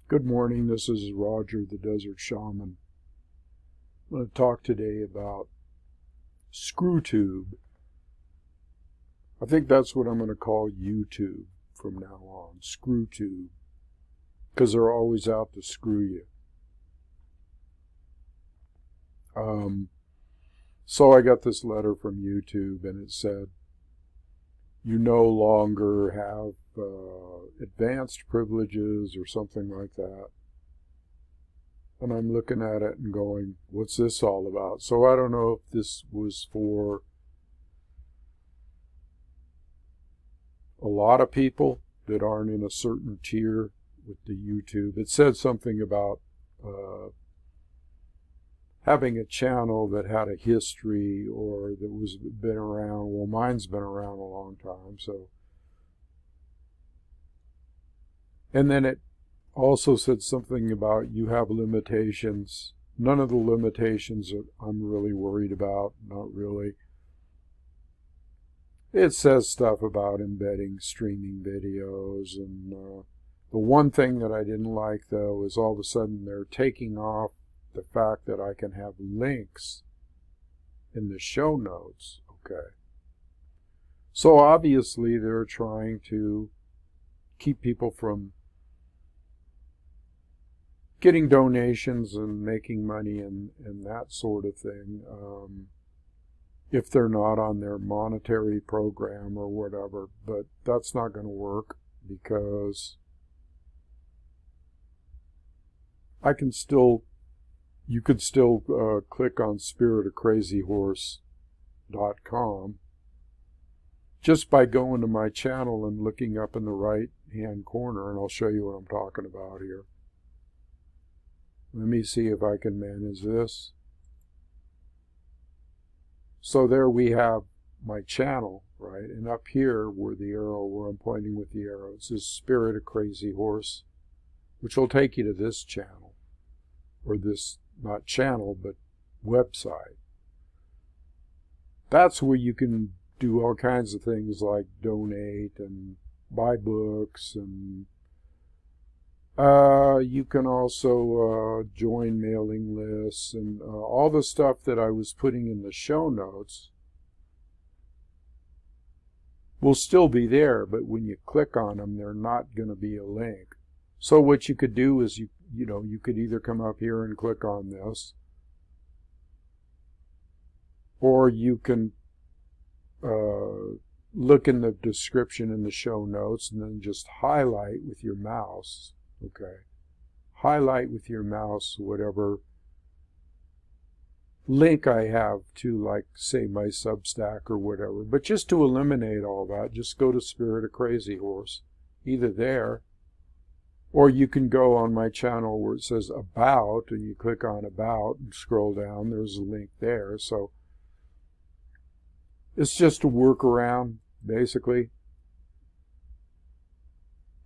Good morning, this is Roger the Desert Shaman. I'm going to talk today about screw tube. I think that's what I'm going to call YouTube from now on, screw tube, because they're always out to screw you. So I got this letter from YouTube and it said, you no longer have advanced privileges or something like that. And I'm looking at it and going, what's this all about? So I don't know if this was for a lot of people that aren't in a certain tier with the YouTube. It said something about having a channel that had a history or that was been around. Well, mine's been around a long time, so. And then it also said something about you have limitations. None of the limitations I'm really worried about, not really. It says stuff about embedding streaming videos, and the one thing that I didn't like, though, is all of a sudden they're taking off the fact that I can have links in the show notes. Okay. So obviously they're trying to keep people from getting donations and making money and that sort of thing, if they're not on their monetary program or whatever. But that's not going to work, because you could still click on spiritofcrazyhorse.com just by going to my channel and looking up in the right hand corner, and I'll show you what I'm talking about here. Let me see if I can manage this. So there we have my channel, right? And up here where I'm pointing with the arrow, it says Spirit of Crazy Horse, which will take you to this channel, or this, not channel, but website. That's where you can do all kinds of things like donate and buy books, and you can also join mailing lists, and all the stuff that I was putting in the show notes will still be there, but when you click on them, they're not going to be a link. So what you could do is you could either come up here and click on this, or you can look in the description in the show notes and then just highlight with your mouse. Okay. Highlight with your mouse whatever link I have to, like, say, my Substack or whatever. But just to eliminate all that, just go to Spirit of Crazy Horse, either there, or you can go on my channel where it says About, and you click on About and scroll down. There's a link there. So it's just a workaround, basically.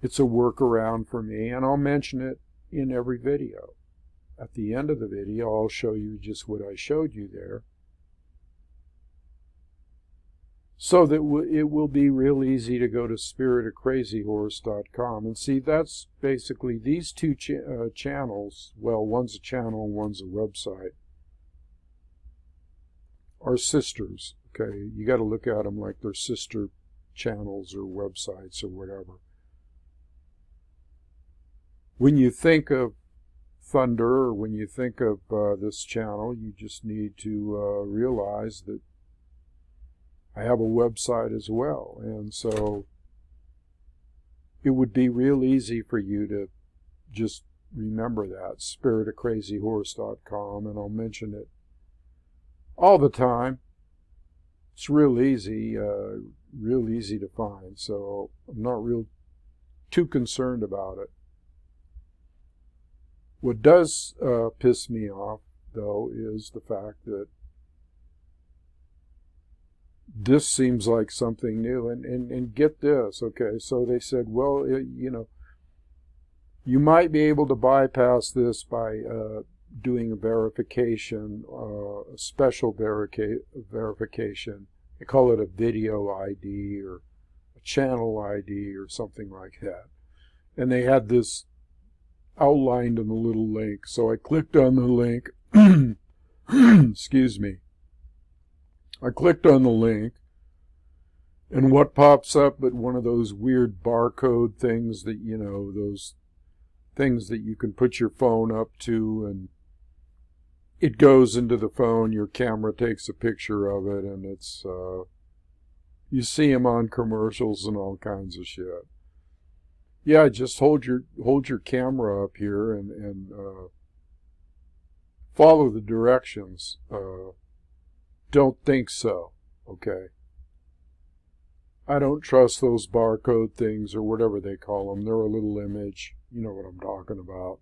It's a workaround for me, and I'll mention it in every video. At the end of the video, I'll show you just what I showed you there, so that it will be real easy to go to spiritofcrazyhorse.com and see. That's basically these two channels. Well, one's a channel and one's a website, are sisters. Okay, you got to look at them like they're sister channels or websites or whatever. When you think of Thunder, or when you think of this channel, you just need to realize that I have a website as well. And so it would be real easy for you to just remember that, spiritofcrazyhorse.com, and I'll mention it all the time. It's real easy to find, so I'm not too concerned about it. What does piss me off, though, is the fact that this seems like something new. And get this, okay, so they said, well, you might be able to bypass this by doing a verification, a special verification. They call it a video ID or a channel ID or something like that. And they had this outlined in the little link. So I clicked on the link. Excuse me. I clicked on the link, and what pops up but one of those weird barcode things that, you know, those things that you can put your phone up to, and it goes into the phone, your camera takes a picture of it, and it's, you see them on commercials and all kinds of shit. Yeah, just hold your camera up here and follow the directions. Don't think so, okay? I don't trust those barcode things or whatever they call them. They're a little image. You know what I'm talking about.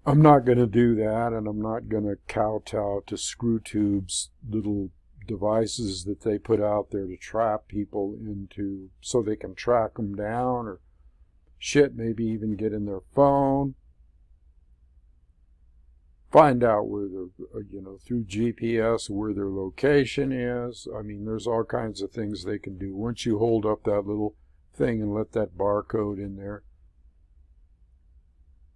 I'm not going to do that, and I'm not going to kowtow to screw tubes, little devices that they put out there to trap people into so they can track them down, or shit, maybe even get in their phone. Find out where they're, you know, through GPS, where their location is. I mean, there's all kinds of things they can do. Once you hold up that little thing and let that barcode in there,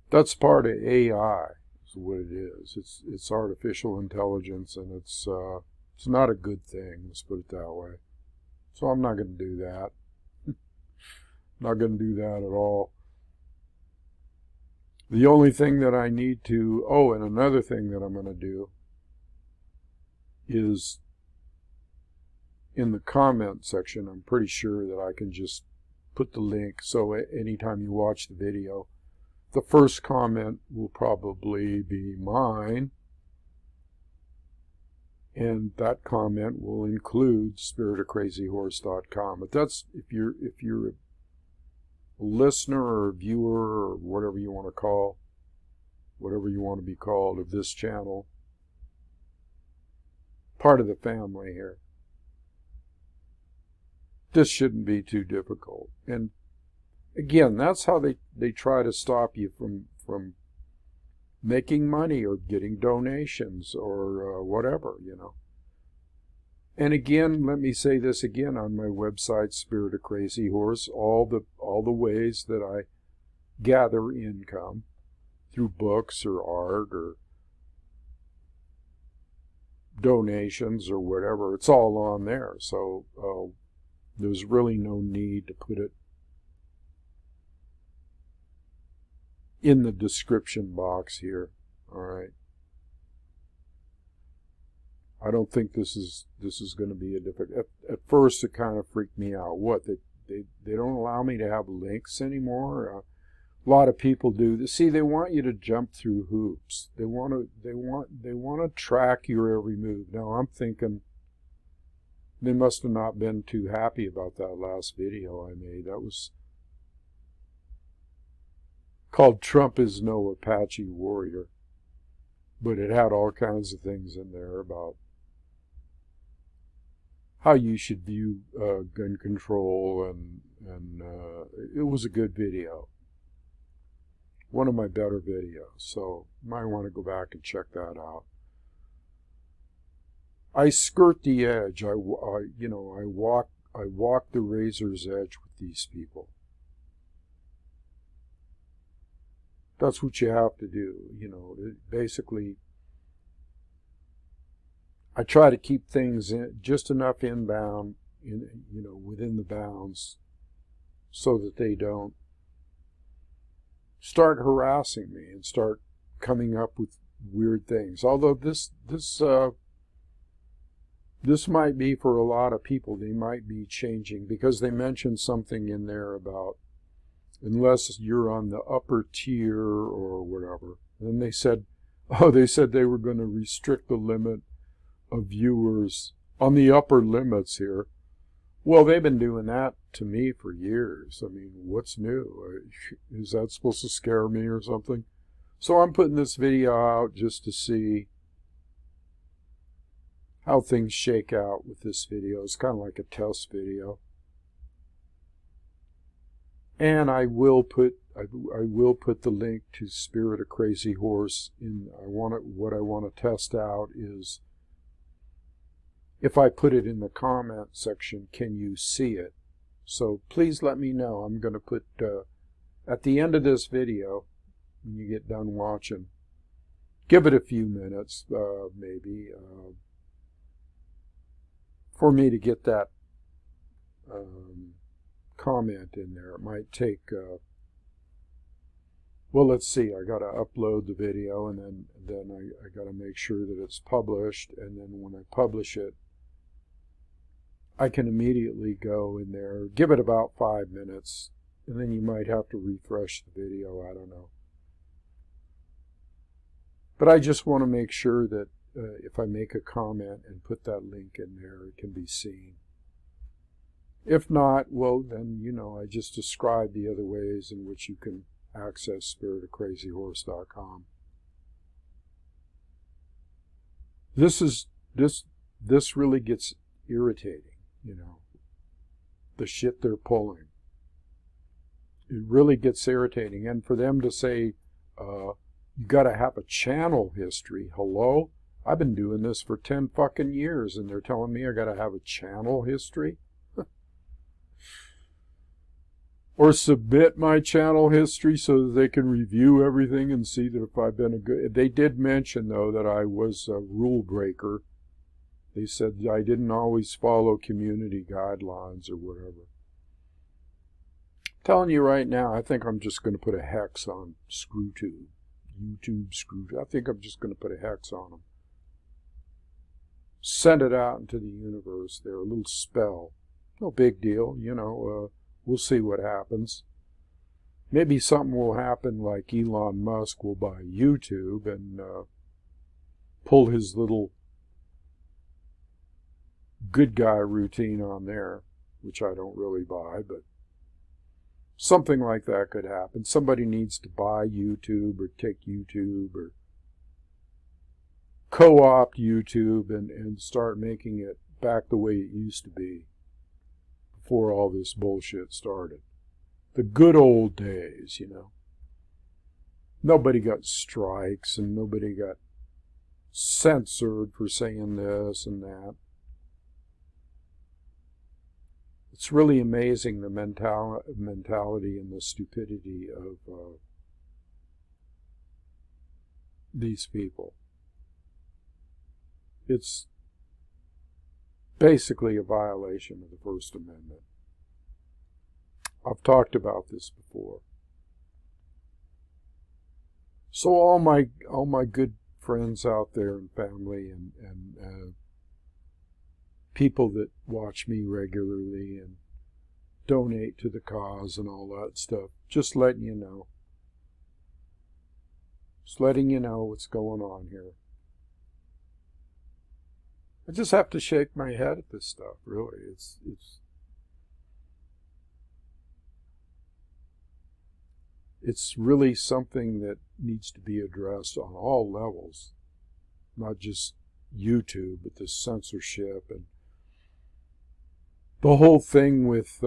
that's part of AI, is what it is. It's artificial intelligence, and it's not a good thing, let's put it that way. So I'm not going to do that. Not going to do that at all. The only thing that I need to, oh, and another thing that I'm going to do is in the comment section, I'm pretty sure that I can just put the link, so anytime you watch the video, the first comment will probably be mine, and that comment will include spiritofcrazyhorse.com. But that's, if you're a listener or a viewer or whatever you want to be called of this channel, part of the family here, this shouldn't be too difficult. And again, that's how they try to stop you from making money or getting donations or whatever, you know. And again, let me say this again on my website, Spirit of Crazy Horse, all the ways that I gather income through books or art or donations or whatever, it's all on there. So there's really no need to put it in the description box here. All right. I don't think this is going to be a difficult. At first, it kind of freaked me out. What, they don't allow me to have links anymore? A lot of people do. See, they want you to jump through hoops. They want to track your every move. Now, I'm thinking they must have not been too happy about that last video I made. That was called "Trump is no Apache Warrior," but it had all kinds of things in there about how you should view gun control, and it was a good video. One of my better videos, so you might want to go back and check that out. I skirt the edge. I walk the razor's edge with these people. That's what you have to do, you know. Basically, I try to keep things in just enough inbound, within the bounds, so that they don't start harassing me and start coming up with weird things. Although this might be for a lot of people, they might be changing, because they mentioned something in there about unless you're on the upper tier or whatever. And they said they were going to restrict the limit of viewers on the upper limits here. Well, they've been doing that to me for years. I mean, what's new? Is that supposed to scare me or something? So I'm putting this video out just to see how things shake out with this video. It's kind of like a test video. And I will put the link to Spirit of Crazy Horse in. What I want to test out is, if I put it in the comment section, can you see it? So please let me know. I'm going to put at the end of this video, when you get done watching, give it a few minutes, maybe, for me to get that comment in there. It might take, well, let's see, I got to upload the video, and then I got to make sure that it's published, and then when I publish it, I can immediately go in there, give it about 5 minutes, and then you might have to refresh the video, I don't know. But I just want to make sure that if I make a comment and put that link in there, it can be seen. If not, well, then, you know, I just described the other ways in which you can access spiritofcrazyhorse.com. This really gets irritating, you know, the shit they're pulling. It really gets irritating. And for them to say, you got to have a channel history. Hello? I've been doing this for 10 fucking years, and they're telling me I got to have a channel history? Or submit my channel history so that they can review everything and see that if I've been a good... They did mention, though, that I was a rule breaker. They said I didn't always follow community guidelines or whatever. I'm telling you right now, I think I'm just going to put a hex on ScrewTube. YouTube screw. I think I'm just going to put a hex on them. Send it out into the universe there, a little spell. No big deal, you know, we'll see what happens. Maybe something will happen like Elon Musk will buy YouTube and pull his little good guy routine on there, which I don't really buy, but something like that could happen. Somebody needs to buy YouTube or take YouTube or co-opt YouTube and start making it back the way it used to be before all this bullshit started. The good old days, you know. Nobody got strikes and nobody got censored for saying this and that. It's really amazing the mentality and the stupidity of these people. It's basically a violation of the First Amendment. I've talked about this before. So all my good friends out there and family and people that watch me regularly and donate to the cause and all that stuff, just letting you know. Just letting you know what's going on here. I just have to shake my head at this stuff, really. It's really something that needs to be addressed on all levels, not just YouTube, but the censorship and the whole thing with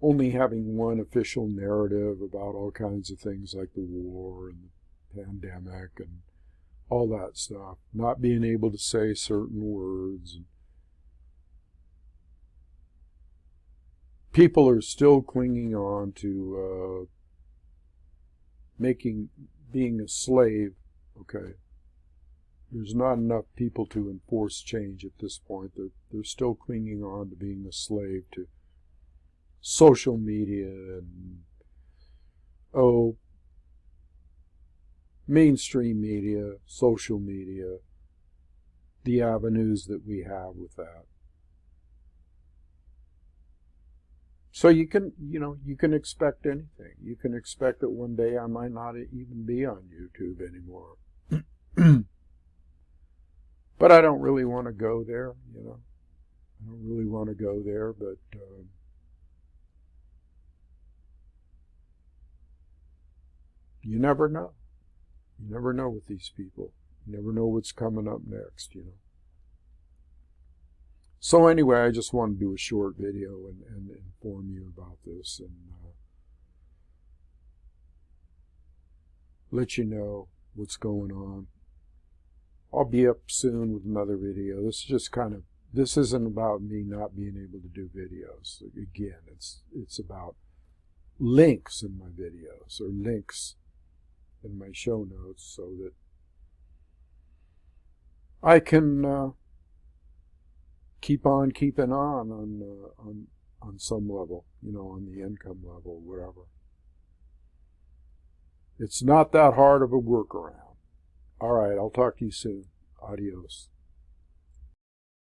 only having one official narrative about all kinds of things like the war and the pandemic and all that stuff, not being able to say certain words. People are still clinging on to being a slave, okay. There's not enough people to enforce change at this point. They're still clinging on to being a slave to social media and, mainstream media, social media, the avenues that we have with that. So you can expect anything. You can expect that one day I might not even be on YouTube anymore. But I don't really want to go there, you know. I don't really want to go there, but you never know. You never know with these people. You never know what's coming up next, you know. So anyway, I just wanted to do a short video and inform you about this and let you know what's going on. I'll be up soon with another video. This is just kind of This isn't about me not being able to do videos. Again, it's about links in my videos or links in my show notes so that I can keep on keeping on some level, on the income level, whatever. It's not that hard of a workaround. All right, I'll talk to you soon. Adios.